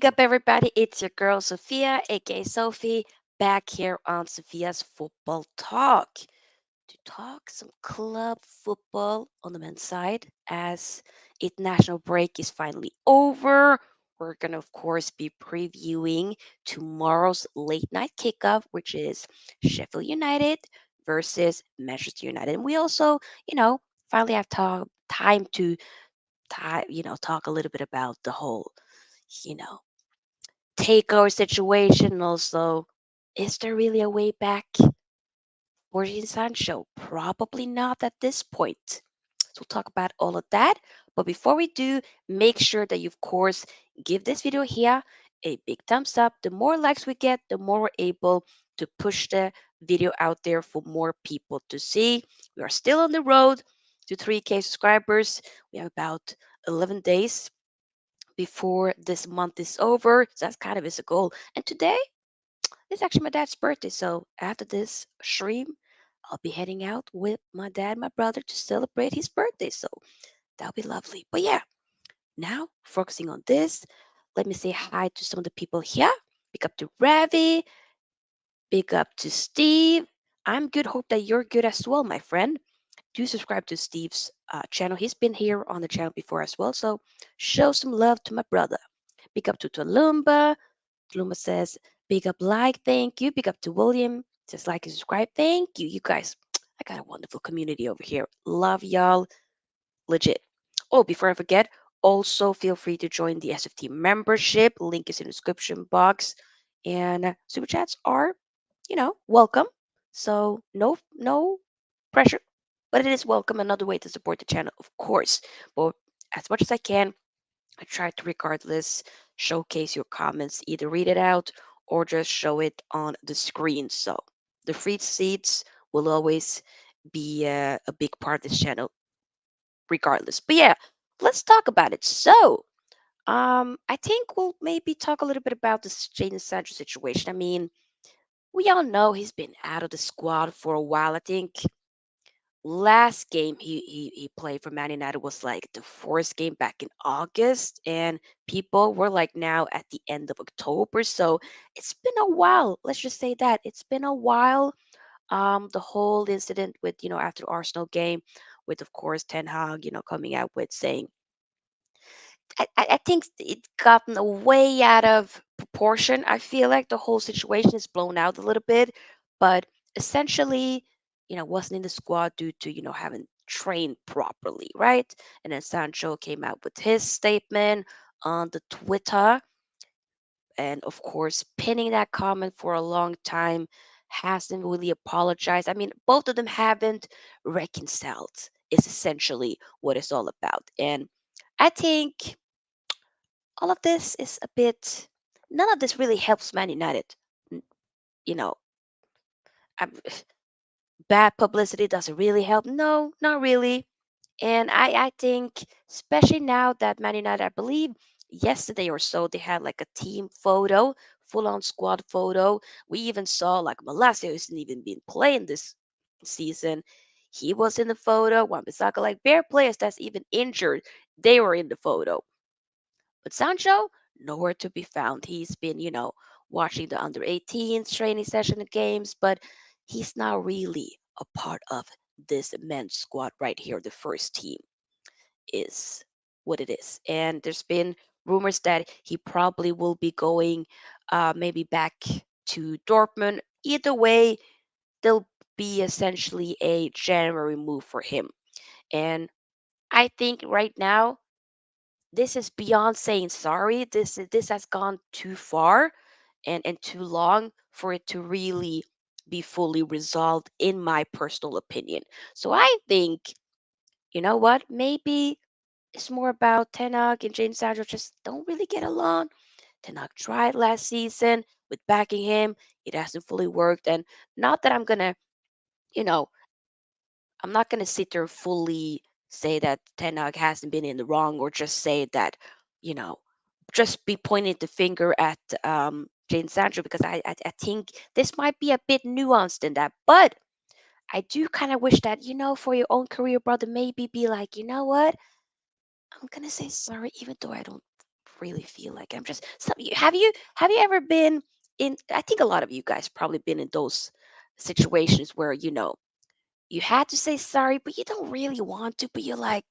Big up, everybody. It's your girl, Sofia, aka Sophie, back here on Sophia's Football Talk to talk some club football on the men's side as international break is finally over. We're going to, of course, be previewing tomorrow's late night kickoff, which is Sheffield United versus Manchester United. And we also, you know, finally have time to talk a little bit about the whole, you know, takeover situation. And also, is there really a way back for Sancho? Probably not at this point. So we'll talk about all of that. But before we do, make sure that you, of course, give this video here a big thumbs up. The more likes we get, the more we're able to push the video out there for more people to see. We are still on the road to 3K subscribers. We have about 11 days before this month is over. So that's kind of is a goal. And today is actually my dad's birthday. So after this stream, I'll be heading out with my dad and my brother to celebrate his birthday. So that'll be lovely. But yeah, now focusing on this, let me say hi to some of the people here. Big up to Ravi. Big up to Steve. I'm good. Hope that you're good as well, my friend. Do subscribe to Steve's channel. He's been here on the channel before as well. So show some love to my brother. Big up to Tulumba. Tulumba says, big up like, thank you. Big up to William. Says like and subscribe. Thank you. You guys, I got a wonderful community over here. Love y'all. Legit. Oh, before I forget, also feel free to join the SFT membership. Link is in the description box. And super chats are, welcome. So no pressure, but it is welcome. Another way to support the channel, of course. But as much as I can, I try to regardless showcase your comments, either read it out or just show it on the screen. So the free seats will always be a big part of this channel, regardless. But yeah, let's talk about it. So, I think we'll maybe talk a little bit about this Jadon Sancho situation. I mean, we all know he's been out of the squad for a while. I think last game he played for Man United was like the fourth game back in August, and people were like now at the end of October. So it's been a while. Let's just say that it's been a while. The whole incident with after Arsenal game, with of course Ten Hag coming out with saying I think it gotten way out of proportion. I feel like the whole situation is blown out a little bit, but essentially, wasn't in the squad due to, having trained properly, right? And then Sancho came out with his statement on the Twitter, and of course, pinning that comment for a long time, hasn't really apologized. I mean, both of them haven't reconciled, is essentially what it's all about. And I think all of this is a bit none of this really helps Man United. N- You know, I'm, bad publicity doesn't really help. No, not really. And I think, especially now that Man United, I believe yesterday or so, they had like a team photo, full on squad photo. We even saw like Malacia, who's not even been playing this season. He was in the photo. Wan Bissaka, like bare players that's even injured, they were in the photo. But Sancho, nowhere to be found. He's been, watching the under 18s training session games, but he's not really a part of this men's squad right here. The first team is what it is. And there's been rumors that he probably will be going maybe back to Dortmund. Either way, there'll be essentially a January move for him. And I think right now, this is beyond saying sorry. This has gone too far and too long for it to really be fully resolved, in my personal opinion. So I think, you know what, maybe it's more about Ten Hag and James Sancho just don't really get along. Ten Hag tried last season with backing him. It hasn't fully worked. And not that you know, I'm not gonna sit there and fully say that Ten Hag hasn't been in the wrong, or just say that, you know, just be pointing the finger at Jane Sancho, because I think this might be a bit nuanced in that. But I do kind of wish that, for your own career, brother, maybe be like, you know what? I'm gonna say sorry, even though I don't really feel like I'm just some have you ever been in I think a lot of you guys probably been in those situations where you had to say sorry, but you don't really want to, but you're like,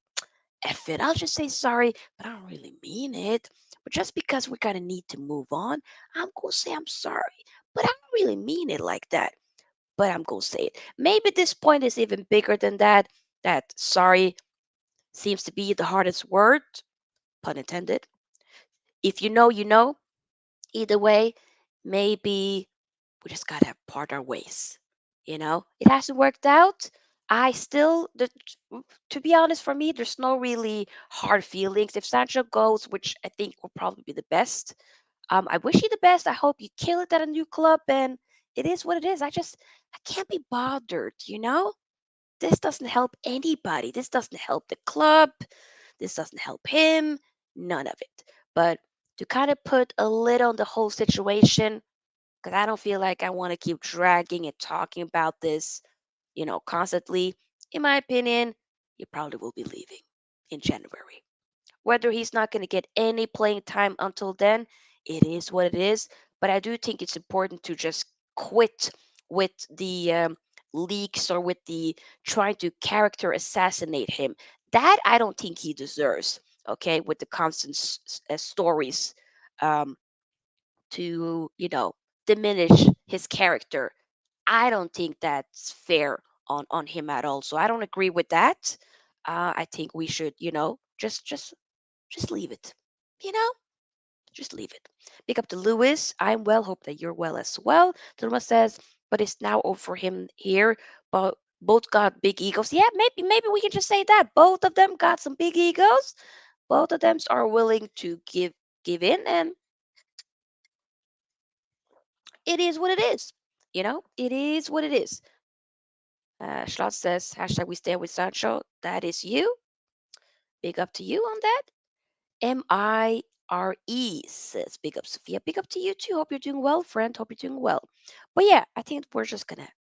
F it, I'll just say sorry, but I don't really mean it. But just because we're gonna need to move on, I'm gonna say I'm sorry. But I don't really mean it like that. But I'm gonna say it. Maybe this point is even bigger than that. That sorry seems to be the hardest word, pun intended. If you know, you know. Either way, maybe we just gotta part our ways. It hasn't worked out. I still, to be honest, for me, there's no really hard feelings. If Sancho goes, which I think will probably be the best, I wish you the best. I hope you kill it at a new club, and it is what it is. I can't be bothered. This doesn't help anybody. This doesn't help the club. This doesn't help him. None of it. But to kind of put a lid on the whole situation, because I don't feel like I want to keep dragging and talking about this, constantly. In my opinion, he probably will be leaving in January. Whether he's not going to get any playing time until then, it is what it is. But I do think it's important to just quit with the leaks or with the trying to character assassinate him. That I don't think he deserves. Okay, with the constant stories um, to diminish his character. I don't think that's fair on him at all. So I don't agree with that. I think we should just leave it. You know, just leave it. Big up to Lewis. I'm well. Hope that you're well as well. Tulma says, but it's now over for him here. But both got big egos. Yeah, maybe we can just say that both of them got some big egos. Both of them are willing to give in, and it is what it is. It is what it is. Schlotz says, hashtag we stand with Sancho. That is you. Big up to you on that. Mire says, big up, Sophia. Big up to you too. Hope you're doing well, friend. Hope you're doing well. But yeah, I think we're just going to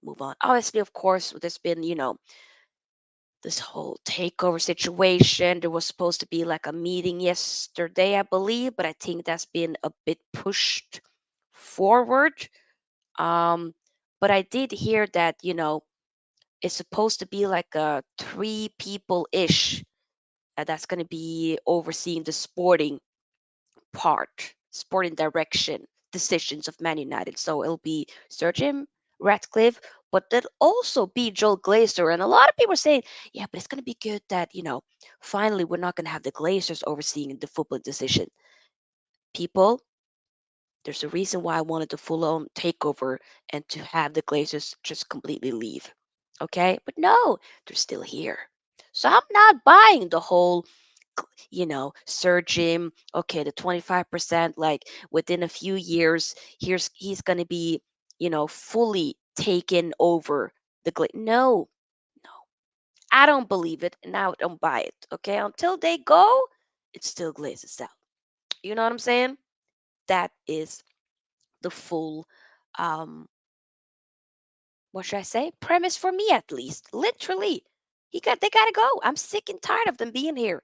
move on. Obviously, of course, there's been, this whole takeover situation. There was supposed to be like a meeting yesterday, I believe, but I think that's been a bit pushed forward. Um, but I did hear that, it's supposed to be like a three people ish that's going to be overseeing the sporting direction decisions of Man United. So it'll be Sir Jim Ratcliffe, but there'll also be Joel Glazer. And a lot of people are saying, yeah, but it's going to be good that, finally we're not going to have the Glazers overseeing the football decision. People, there's a reason why I wanted the full on takeover and to have the Glazers just completely leave. Okay? But no, they're still here. So I'm not buying the whole, Sir Jim, okay, the 25%, like within a few years, he's going to be, fully taken over No, no. I don't believe it and I don't buy it. Okay? Until they go, it still glazes out. You know what I'm saying? That is the full what should I say? Premise for me at least. Literally. They gotta go. I'm sick and tired of them being here.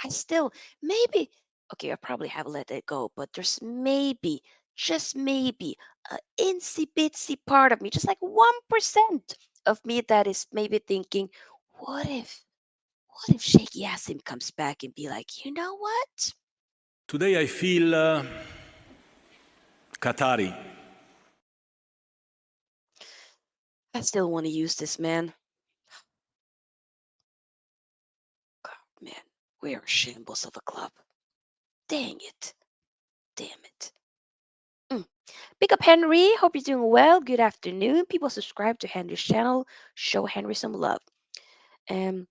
I still maybe okay, I probably have let it go, but there's maybe, just maybe, a insy bitsy part of me, just like 1% of me that is maybe thinking, what if Sheikh Yassim comes back and be like, you know what? Today I feel Qatari. I still want to use this, man. God, man, we are shambles of a club. Dang it. Damn it. Mm. Big up Henry. Hope you're doing well. Good afternoon. People subscribe to Henry's channel. Show Henry some love. Um,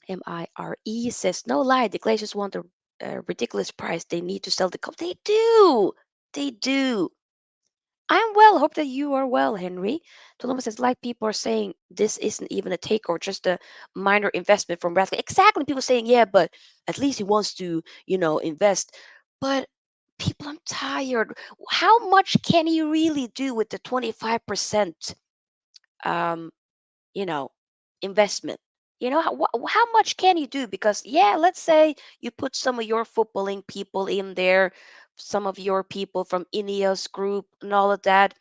Mire says, no lie, the Glazers want a ridiculous price. They need to sell the cup. They do. They do. I'm well. Hope that you are well, Henry. Toloma says, like people are saying, this isn't even a takeover, just a minor investment from Bradley. Exactly. People saying, yeah, but at least he wants to, invest. But people, I'm tired. How much can he really do with the 25%, um, you know, investment? How much can you do? Because yeah, let's say you put some of your footballing people in there, some of your people from Ineos group and all of that.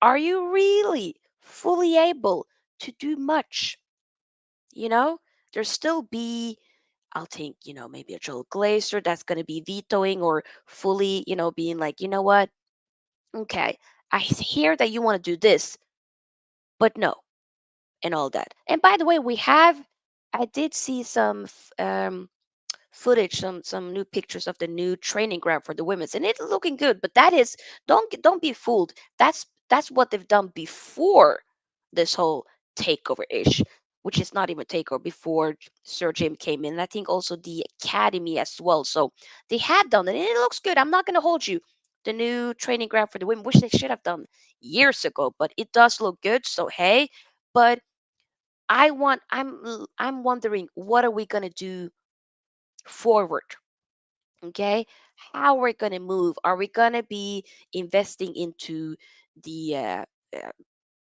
Are you really fully able to do much? You know, there's still be, I'll think, maybe a Joel Glazer that's going to be vetoing or fully, being like, you know what? Okay, I hear that you want to do this, but no, and all that. And by the way, I did see footage, some new pictures of the new training ground for the women's, and it's looking good. But that is, don't be fooled. That's what they've done before this whole takeover ish, which is not even takeover before Sir Jim came in. And I think also the academy as well. So they had done it, and it looks good. I'm not gonna hold you. The new training ground for the women, which they should have done years ago, but it does look good. So hey, but I'm wondering what are we gonna do forward. Okay, how are we going to move? Are we going to be investing into the uh,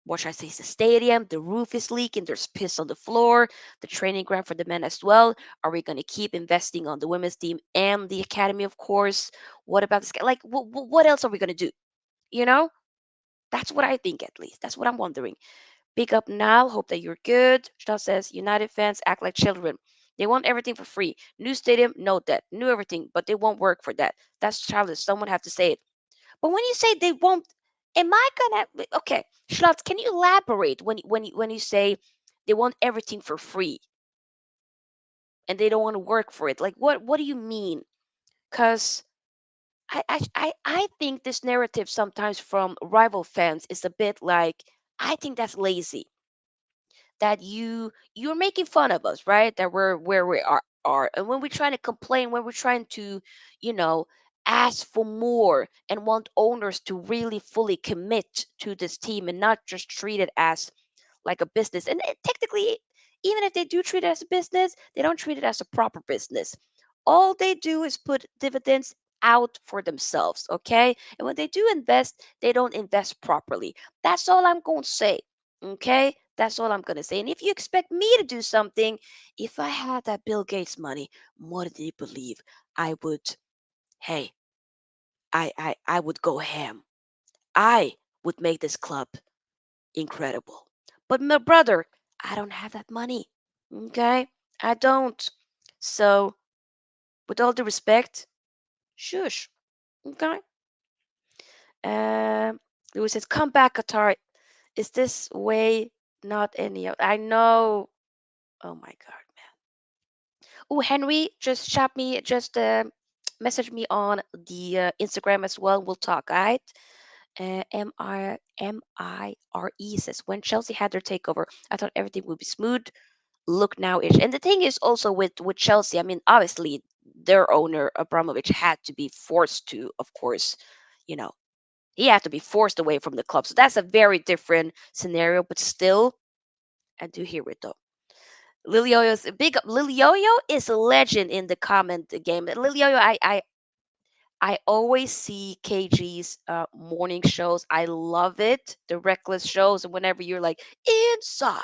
what should I say, the stadium? The roof is leaking, there's piss on the floor, the training ground for the men as well. Are we going to keep investing on the women's team and the academy, of course? What about like what else are we going to do? you know that's what I think, at least that's what I'm wondering. Big up now. Hope that you're good. Chantal says United fans act like children. They want everything for free. New stadium, no debt. New everything, but they won't work for that. That's childish. Someone have to say it. But when you say they won't, am I gonna? Okay, Schlatz, can you elaborate when you say they want everything for free and they don't want to work for it? Like what do you mean? Because I think this narrative sometimes from rival fans is a bit like, I think that's lazy, that you're making fun of us, right? That we're where we are. And when we're trying to complain, when we're trying to, you know, ask for more and want owners to really fully commit to this team and not just treat it as like a business. And technically, even if they do treat it as a business, they don't treat it as a proper business. All they do is put dividends out for themselves, okay? And when they do invest, they don't invest properly. That's all I'm going to say, okay? That's all I'm going to say. And if you expect me to do something, if I had that Bill Gates money, what do you believe? I would, hey, I would go ham. I would make this club incredible. But my brother, I don't have that money. Okay? I don't. So, with all due respect, shush. Okay? Um, Lewis says, come back, Qatar. Is this way not any of I know. Oh my god, man. Oh, Henry, just chat me, just message me on the Instagram as well. We'll talk, alright? MIRE says, when Chelsea had their takeover, I thought everything would be smooth. Look now ish. And the thing is also with Chelsea, I mean, obviously their owner Abramovich had to be forced to, of course, you know, he had to be forced away from the club. So that's a very different scenario, but still, I do hear it though. Lily Yoyo's big up. Lily Yoyo is a legend in the comment game. Lily Yoyo, I always see KG's morning shows. I love it. The reckless shows, and whenever you're like inside,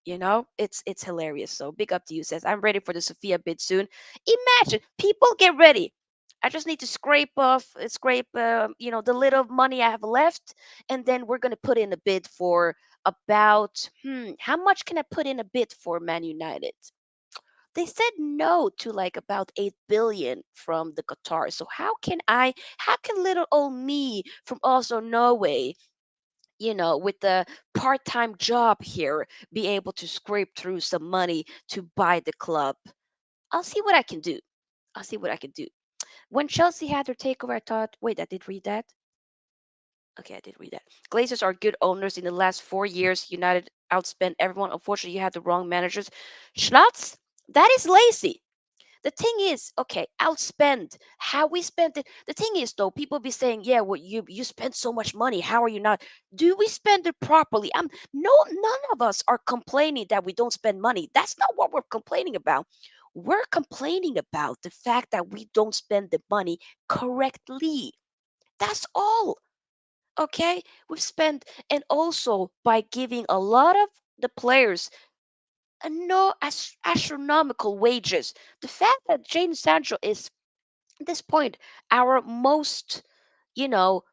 it's hilarious. So big up to you. Says I'm ready for the Sofia bid soon. Imagine people get ready. I just need to scrape the little money I have left, and then we're gonna put in a bid for about how much can I put in a bid for Man United? They said no to like about 8 billion from the Qatar. So how can little old me from also Norway, with the part-time job here, be able to scrape through some money to buy the club? I'll see what I can do. I'll see what I can do. When Chelsea had their takeover, I thought, wait, I did read that. Okay, I did read that. Glazers are good owners. In the last 4 years, United outspent everyone. Unfortunately, you had the wrong managers. Schnatz, that is lazy. The thing is, okay, outspend. How we spent it. The thing is, though, people be saying, "Yeah, well, you spend so much money. How are you not? Do we spend it properly?" No, none of us are complaining that we don't spend money. That's not what we're complaining about. We're complaining about the fact that we don't spend the money correctly. That's all. Okay, we've spent, and also by giving a lot of the players no astronomical wages. The fact that Jadon Sancho is at this point our most, you know,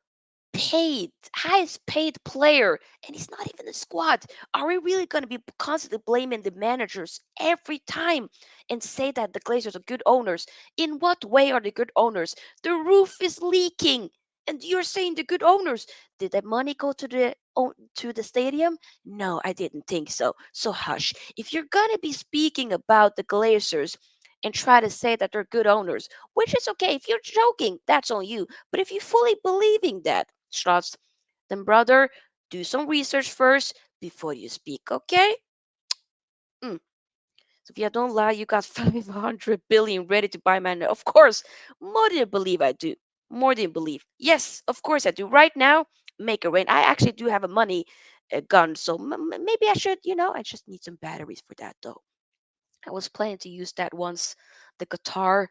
paid, highest paid player, and he's not even in the squad. Are we really going to be constantly blaming the managers every time and say that the Glazers are good owners? In what way are they good owners? The roof is leaking, and you're saying the good owners. Did that money go to the stadium? No, I didn't think so. So hush. If you're gonna be speaking about the Glazers and try to say that they're good owners, which is okay. If you're joking, that's on you. But if you fully believing that, Schloss, then brother, do some research first before you speak, okay? Mm. Sophia, don't lie. You got 500 billion ready to buy man. Of course, more than you believe I do. More than you believe. Yes, of course I do. Right now, make it rain. I actually do have a money gun, so maybe I should. I just need some batteries for that though. I was planning to use that once the guitar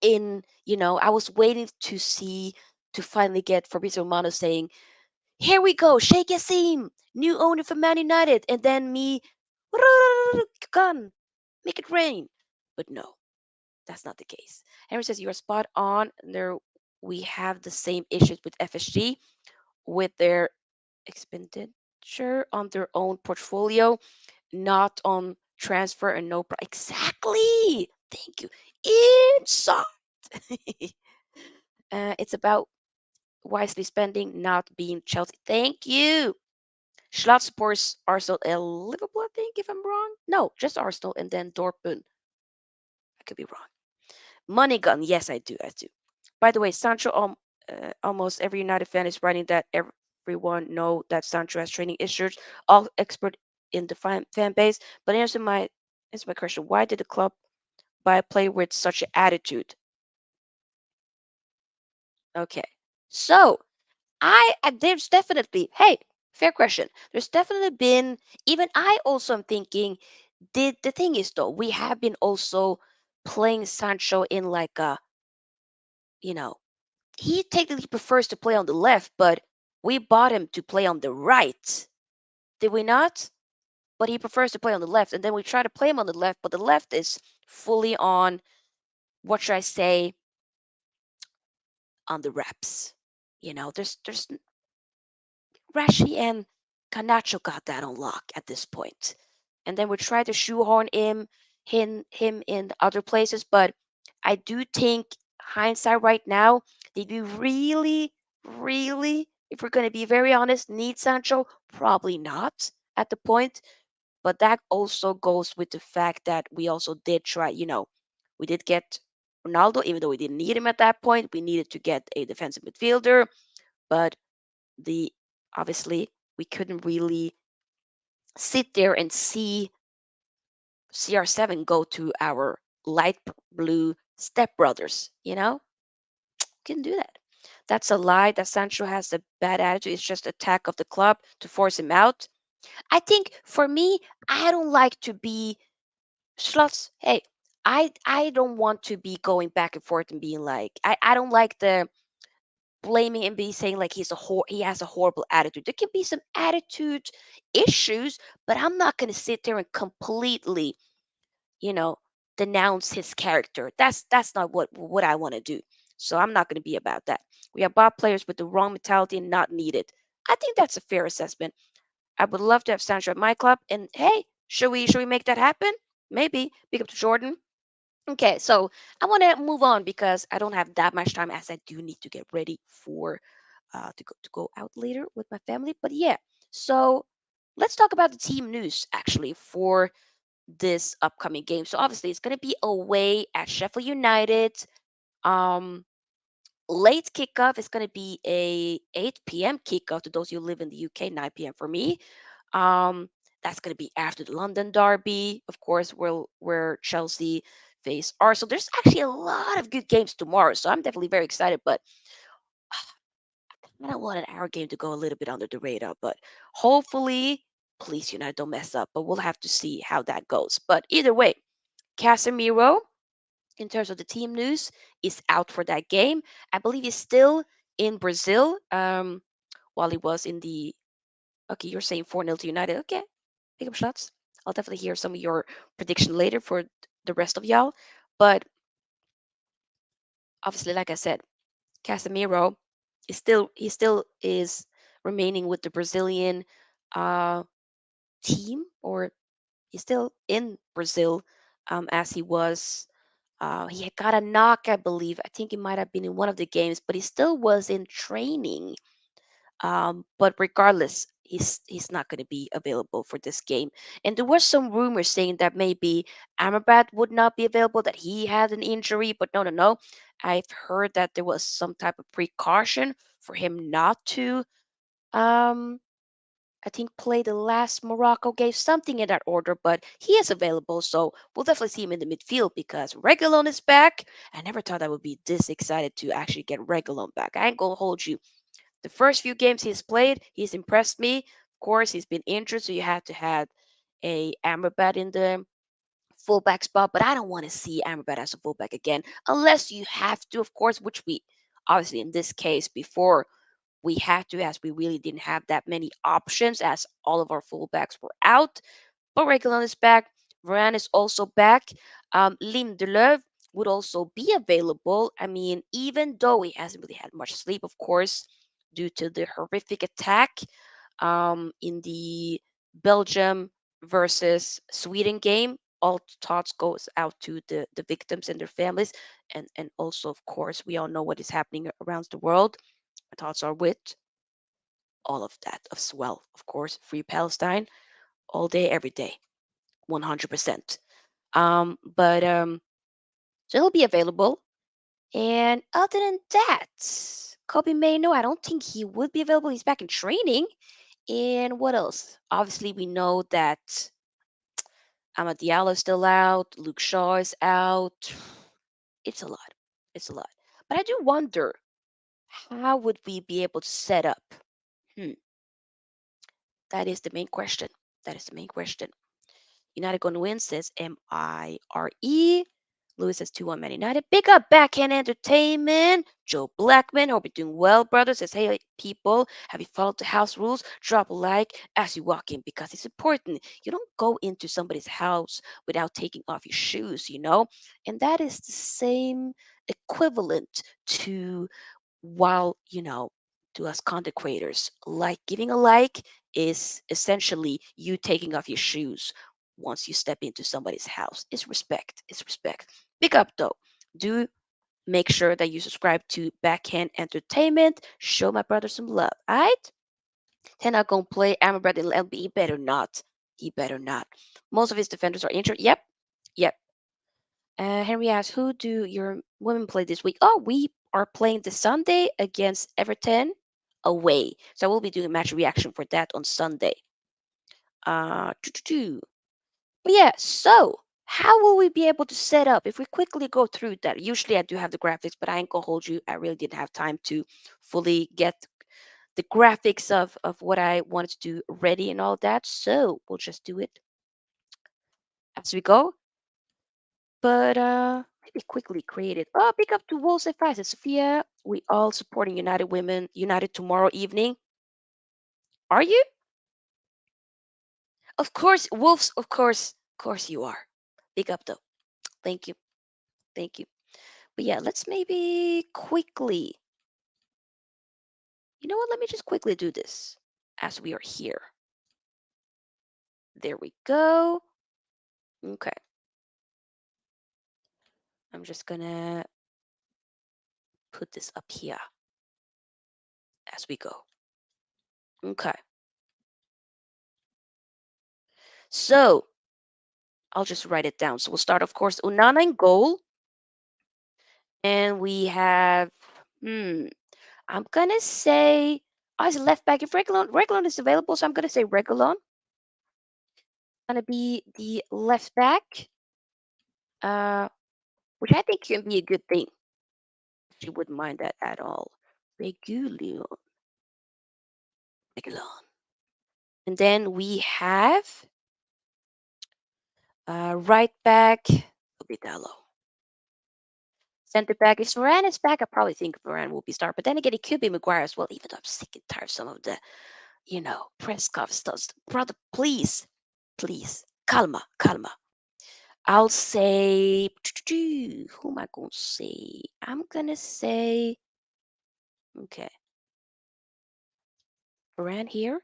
I was waiting to finally get Fabrizio Romano saying, "Here we go, Sheikh Yassim, new owner for Man United," and then me, gun, make it rain. But no, that's not the case. Henry says you're spot on. There, we have the same issues with FSG with their expenditure on their own portfolio, not on transfer and no. Exactly. Thank you. Inside. It's about wisely spending, not being Chelsea. Thank you. Schlot supports Arsenal and Liverpool, I think, if I'm wrong. No, just Arsenal and then Dortmund. I could be wrong. Money gun. Yes, I do. I do. By the way, Sancho, almost every United fan is writing that everyone know that Sancho has training issues. All expert in the fan base. But answer my question. Why did the club buy a player with such an attitude? Okay. So there's definitely, hey, fair question. There's definitely been, even I also am thinking, the thing is though, we have been also playing Sancho in like you know, he technically prefers to play on the left, but we bought him to play on the right. Did we not? But he prefers to play on the left, and then we try to play him on the left, but the left is fully on, what should I say, on the reps. There's Rashi and Canacho got that on lock at this point. And then we try to shoehorn him in other places. But I do think hindsight right now, did we really, really, if we're gonna be very honest, need Sancho? Probably not at the point. But that also goes with the fact that we also did try, we did get Ronaldo, even though we didn't need him at that point. We needed to get a defensive midfielder, but the obviously we couldn't really sit there and see CR7 go to our light blue stepbrothers. Couldn't do that. That's a lie that Sancho has a bad attitude. It's just attack of the club to force him out. I think for me, I don't like to be slots. Hey, I don't want to be going back and forth and being like I don't like the blaming and be saying like he has a horrible attitude. There can be some attitude issues, but I'm not going to sit there and completely, you know, denounce his character. That's not what I want to do. So I'm not going to be about that. We have bought players with the wrong mentality and not needed. I think that's a fair assessment. I would love to have Sancho at my club, and hey, should we make that happen? Maybe. Big up to Jordan. Okay, so I want to move on because I don't have that much time as I do need to get ready for to go out later with my family. But yeah, so let's talk about the team news actually for this upcoming game. So obviously it's going to be away at Sheffield United. Um, late kickoff is going to be a 8 p.m. kickoff to those who live in the UK, 9 p.m. for me. Um, that's going to be after the London derby, of course, where Chelsea face Arsenal. There's actually a lot of good games tomorrow, so I'm definitely very excited. But I don't want our game to go a little bit under the radar. But hopefully, please, United don't mess up. But we'll have to see how that goes. But either way, Casemiro, in terms of the team news, is out for that game. I believe he's still in Brazil. While he was in the. Okay, you're saying 4-0 to United. Okay, pick up shots. I'll definitely hear some of your prediction later for the rest of y'all. But obviously, like I said, Casemiro he still is remaining with the Brazilian uh, team, or he's still in Brazil, as he was. He had got a knock, I believe. I think he might have been in one of the games, but he still was in training. But regardless, he's not going to be available for this game. And there were some rumors saying that maybe Amrabat would not be available, that he had an injury. But no, no, no. I've heard that there was some type of precaution for him not to. Um, I think play the last Morocco game, something in that order. But he is available, so we'll definitely see him in the midfield because Reguilon is back. I never thought I would be this excited to actually get Reguilon back. I ain't gonna hold you, the first few games he's played, he's impressed me. Of course, he's been injured, so you had to have a Amrabat in the fullback spot. But I don't want to see Amrabat as a fullback again, unless you have to, of course, which we obviously in this case before we had to, as we really didn't have that many options, as all of our fullbacks were out. But Reguilon is back. Varane is also back. Lindelöf would also be available. I mean, even though he hasn't really had much sleep, of course, due to the horrific attack in the Belgium versus Sweden game. All thoughts goes out to the victims and their families, and also, of course, we all know what is happening around the world. My thoughts are with all of that as well. Of course, free Palestine all day, every day. 100%. So he'll be available. And other than that, Kobe Maino, I don't think he would be available. He's back in training. And what else? Obviously, we know that Amad Diallo is still out. Luke Shaw is out. It's a lot. It's a lot. But I do wonder, how would we be able to set up? Hmm, that is the main question. That is the main question. United going to win, says Mire. Lewis says 2-1 Man United. Big up Backhand Entertainment. Joe Blackman. Hope you're doing well, brother. Says, hey, people, have you followed the house rules? Drop a like as you walk in because it's important. You don't go into somebody's house without taking off your shoes, you know? And that is the same equivalent to, while, to us content creators, like giving a like is essentially you taking off your shoes once you step into somebody's house. It's respect. It's respect. Big up though. Do make sure that you subscribe to Backhand Entertainment. Show my brother some love. Alright? They're not gonna play Amrabat in LB. He better not. He better not. Most of his defenders are injured. Yep. Yep. Henry asks, who do your women play this week? Oh, we are playing this Sunday against Everton away. So I will be doing a match reaction for that on Sunday. Choo-choo-choo. But yeah, so how will we be able to set up if we quickly go through that? Usually I do have the graphics, but I ain't gonna hold you. I really didn't have time to fully get the graphics of what I wanted to do ready and all that. So we'll just do it as we go. But maybe quickly create it. Oh, big up to Wolves Advice and Sofia. We all supporting United Women United tomorrow evening. Are you? Of course, Wolves. Of course you are. Big up though. Thank you, thank you. But yeah, let's maybe quickly. You know what? Let me just quickly do this as we are here. There we go. Okay. I'm just gonna put this up here as we go. Okay. So I'll just write it down. So we'll start, of course, Unana in goal. And we have, I'm going to say, as a left back, if Reguilon is available, so I'm going to say Reguilon. Going to be the left back, uh, which I think can be a good thing. She wouldn't mind that at all. Reguilon. Reguilon. And then we have right back, Obidalo. Center back, if Varane is back, I probably think Varane will be start. But then again, it could be Maguire as well, even though I'm sick and tired of some of the press conference stuff. Brother, please, please. Calma, calma. I'll say, who am I going to say? I'm going to say, okay, Varane here.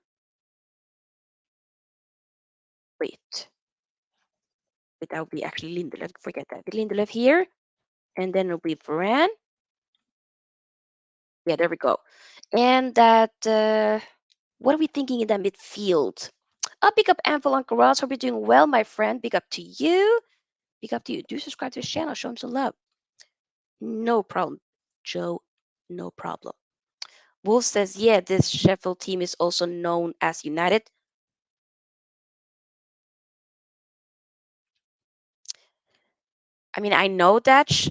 Wait, that would be actually Lindelöf. Forget that. Lindelöf here, and then it'll be Varane. Yeah, there we go. And that, what are we thinking in that midfield? I'll pick up Anvil Uncle Ross. Hope you're doing well, my friend. Big up to you. Big up to you. Do subscribe to his channel. Show him some love. No problem, Joe. No problem. Wolf says, yeah, this Sheffield team is also known as United. I mean, I know that.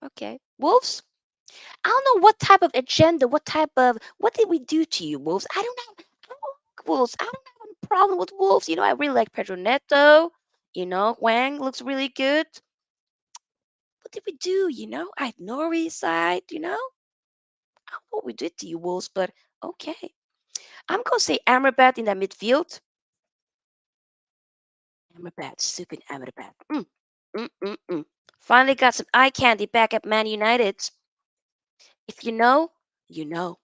Okay. Wolves, I don't know what type of agenda, what did we do to you, Wolves? I don't like Wolves. I don't have a problem with Wolves. I really like Pedro Neto. Huang looks really good. What did we do? I had Nori side, I don't know what we did to you, Wolves, but okay. I'm going to say Amrabat in that midfield. Amrabat, stupid Amrabat. Finally got some eye candy back at Man United. If you know, you know.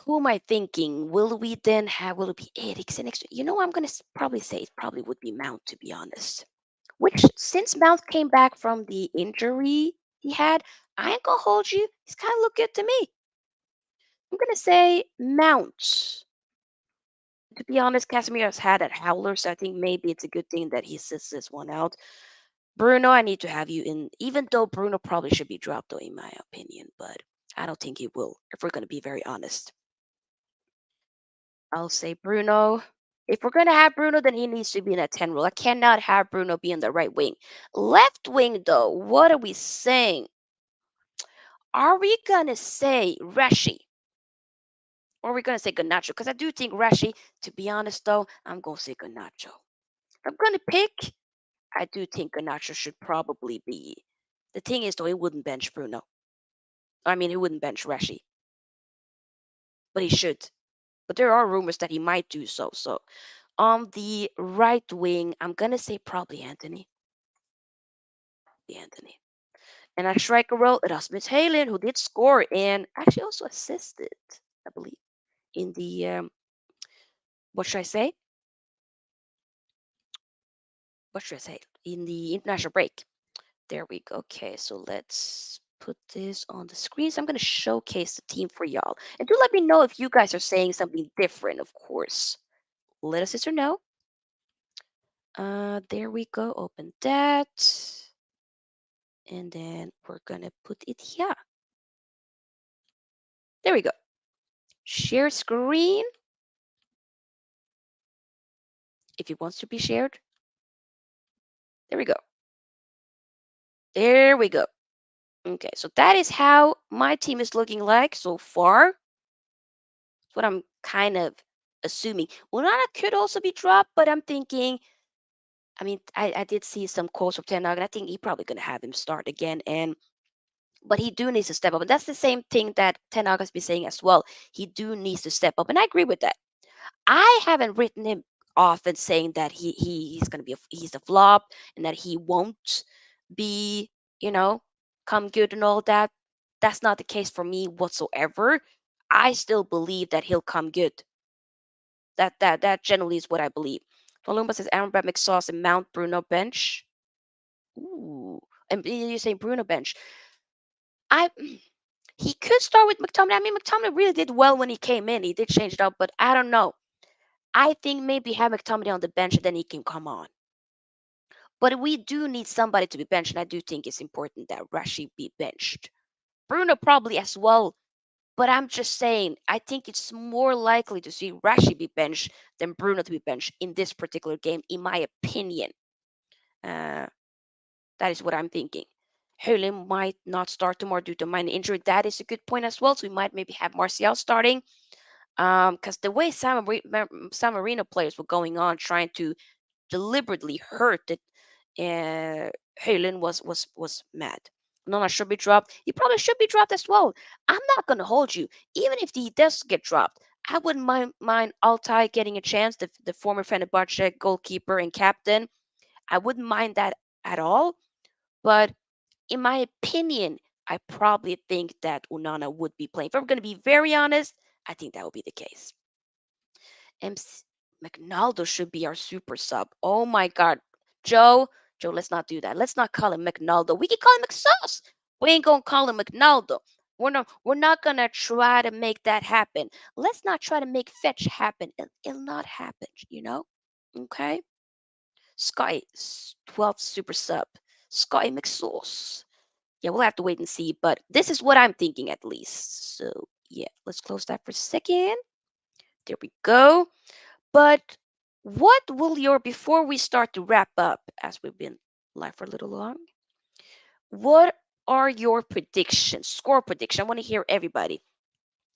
Who am I thinking? Will it be Eriksen next? I'm going to probably say it probably would be Mount, to be honest. Which, since Mount came back from the injury he had, I ain't going to hold you. He's kind of look good to me. I'm going to say Mount. To be honest, Casemiro's had a howler, so I think maybe it's a good thing that he sits this one out. Bruno, I need to have you in, even though Bruno probably should be dropped, though, in my opinion, but I don't think he will, if we're going to be very honest. I'll say Bruno. If we're going to have Bruno, then he needs to be in a 10 role. I cannot have Bruno be in the right wing. Left wing, though, what are we saying? Are we going to say Rashi? Or are we going to say Ganacho? Because I do think Rashi, to be honest, though, I'm going to say Ganacho. If I'm going to pick, I do think Ganacho should probably be. The thing is, though, he wouldn't bench Bruno. I mean, he wouldn't bench Rashi, but he should. But there are rumors that he might do so. So on the right wing, I'm gonna say probably Anthony. The Anthony. And a striker role, Rasmus Hojlund, who did score and actually also assisted, I believe, in the what should I say? What should I say? In the international break. There we go. Okay, so let's put this on the screen. So I'm gonna showcase the team for y'all. And do let me know if you guys are saying something different, of course. Let a sister know. There we go. Open that. And then we're gonna put it here. There we go. Share screen if it wants to be shared. There we go. There we go. Okay, so that is how my team is looking like so far. That's what I'm kind of assuming. Onana could also be dropped, but I'm thinking, I mean, I did see some quotes from Ten Hag, and I think he probably gonna have him start again. But he do needs to step up, and that's the same thing that Ten Hag has been saying as well. He do needs to step up, and I agree with that. I haven't written him off and saying that he's gonna be he's a flop and that he won't be, you know, come good and all that. That's not the case for me whatsoever. I still believe that he'll come good. That generally is what I believe. Palumba says Aaron Brad McSauce and Mount Bruno bench. Ooh, and you're saying Bruno bench. I he could start with McTominay. I mean, McTominay really did well when he came in. He did change it up, but I don't know. I think maybe have McTominay on the bench and then he can come on. But we do need somebody to be benched, and I do think it's important that Rashi be benched. Bruno probably as well, but I'm just saying, I think it's more likely to see Rashi be benched than Bruno to be benched in this particular game, in my opinion. Uh, that is what I'm thinking. Hojlund might not start tomorrow due to minor injury. That is a good point as well. So we might maybe have Martial starting. Because the way San Marino players were going on trying to deliberately hurt it, Hojlund was mad. Nona should be dropped. He probably should be dropped as well. I'm not gonna hold you. Even if he does get dropped, I wouldn't mind Altay getting a chance, the former Fenerbahce goalkeeper and captain. I wouldn't mind that at all. But in my opinion, I probably think that Unana would be playing. If I'm going to be very honest, I think that would be the case. MC McNaldo should be our super sub. Oh my God, Joe, Joe, let's not do that. Let's not call him McNaldo. We can call him McSauce. We ain't gonna call him McNaldo. We're not gonna try to make that happen. Let's not try to make fetch happen. It'll not happen. You know? Okay. Sky 12th super sub. Sky McSauce. Yeah, we'll have to wait and see. But this is what I'm thinking at least. So yeah, let's close that for a second. There we go. But what will your, before we start to wrap up, as we've been live for a little long, what are your predictions, score prediction? I want to hear everybody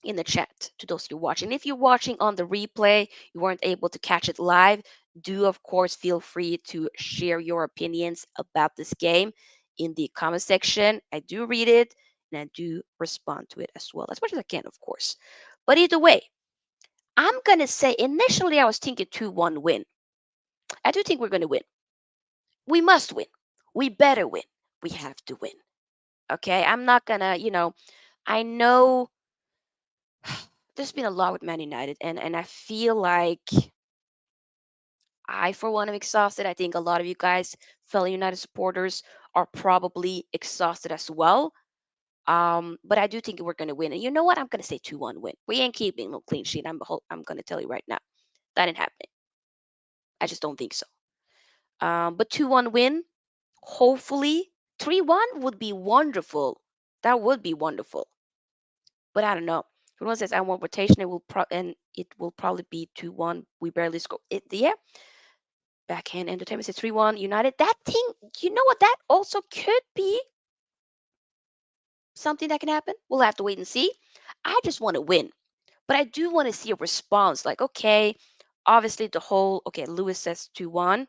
in the chat, to those of you watching. If you're watching on the replay, you weren't able to catch it live, do of course feel free to share your opinions about this game in the comment section. I do read it and I do respond to it as well, as much as I can, of course. But either way, I'm going to say initially I was thinking 2-1 win. I do think we're going to win. We must win. We better win. We have to win. Okay? I'm not going to, I know there's been a lot with Man United, and I feel like I, for one, am exhausted. I think a lot of you guys, fellow United supporters, are probably exhausted as well. But I do think we're going to win. And you know what? I'm going to say 2-1 win. We ain't keeping no clean sheet. I'm going to tell you right now. That ain't happening. I just don't think so. But 2-1 win, hopefully. 3-1 would be wonderful. That would be wonderful. But I don't know. If anyone says I want rotation, it will probably be 2-1. We barely score. Yeah. Backhand entertainment says 3-1 United. That thing, you know what? That also could be something that can happen. We'll have to wait and see. I just want to win. But I do want to see a response. Like, okay, obviously the whole, okay, Lewis says 2-1.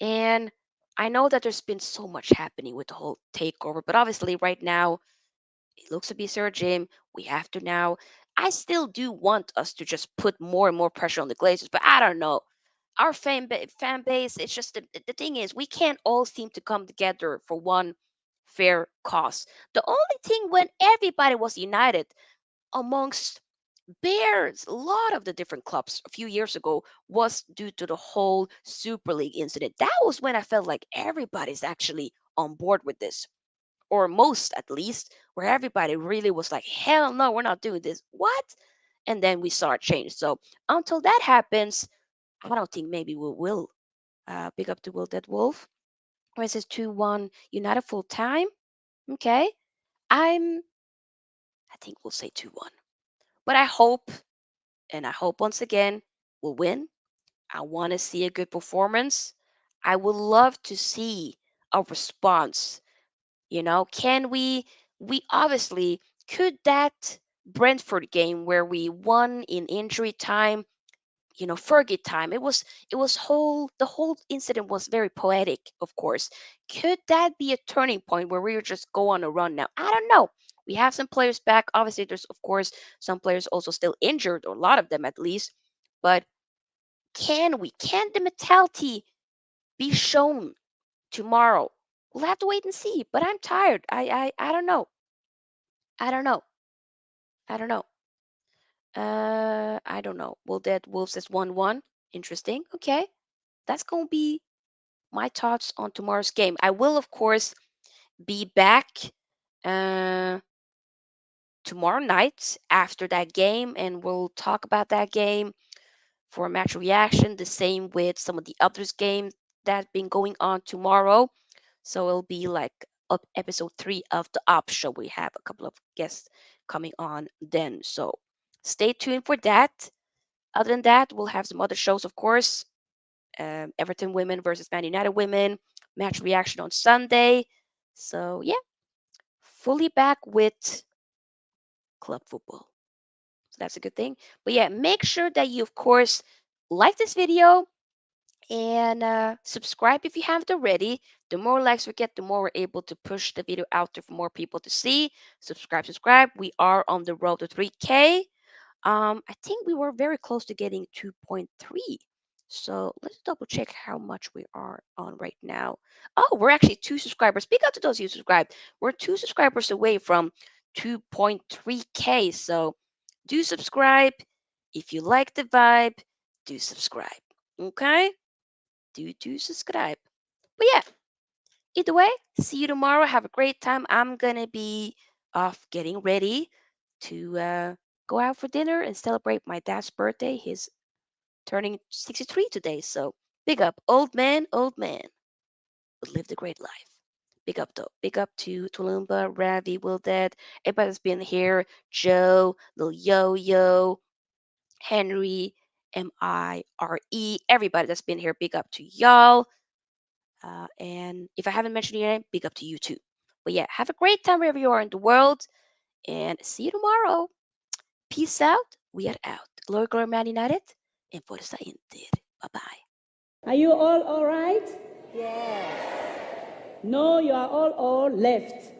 And I know that there's been so much happening with the whole takeover, but obviously right now it looks to be Sir Jim. We have to now. I still do want us to just put more and more pressure on the Glazers, but I don't know. Our fan base, it's just the thing is, we can't all seem to come together for one fair cause. The only thing when everybody was united amongst Bears, a lot of the different clubs a few years ago was due to the whole Super League incident. That was when I felt like everybody's actually on board with this, or most at least, where everybody really was like, hell no, we're not doing this. What? And then we saw it change. So until that happens, I don't think maybe we will. Big up to Will Dead Wolf. Where it says 2-1 United full time. Okay. I think we'll say 2-1. But I hope once again we'll win. I want to see a good performance. I would love to see a response. Can we obviously, could that Brentford game where we won in injury time, Fergie time, the whole incident was very poetic, of course. Could that be a turning point where we would just go on a run now? I don't know. We have some players back. Obviously, there's of course some players also still injured, or a lot of them at least. But can the mentality be shown tomorrow? We'll have to wait and see. But I'm tired. I don't know. I don't know. I don't know. I don't know. Will that Wolves says 1-1? Interesting. Okay. That's gonna be my thoughts on tomorrow's game. I will of course be back uh tomorrow night after that game, and we'll talk about that game for a match reaction. The same with some of the others games that been going on tomorrow. So it'll be like up episode 3 of the Op Show. We have a couple of guests coming on then. So stay tuned for that. Other than that, we'll have some other shows, of course. Everton women versus Man United women, match reaction on Sunday. So yeah, fully back with club football. So that's a good thing. But yeah, make sure that you, of course, like this video and subscribe if you haven't already. The more likes we get, the more we're able to push the video out there for more people to see. Subscribe. We are on the road to 3K. I think we were very close to getting 2.3. So let's double check how much we are on right now. Oh, we're actually 2 subscribers. Speak out to those you subscribed. We're 2 subscribers away from 2.3K. So do subscribe. If you like the vibe, do subscribe. Okay? Do subscribe. But yeah, either way, see you tomorrow. Have a great time. I'm gonna be off getting ready to go out for dinner and celebrate my dad's birthday. He's turning 63 today, so big up, old man, but lived a great life. Big up though. Big up to Tulumba, Ravi, Will Dead, everybody that's been here, Joe, Lil Yo Yo, Henry, Mire, everybody that's been here. Big up to y'all. And if I haven't mentioned your name, big up to you too. But yeah, have a great time wherever you are in the world, and see you tomorrow. Peace out. We are out. Glory, glory, Man United, and Forza Inter. Bye bye. Are you all right? Yes. No, you are all left.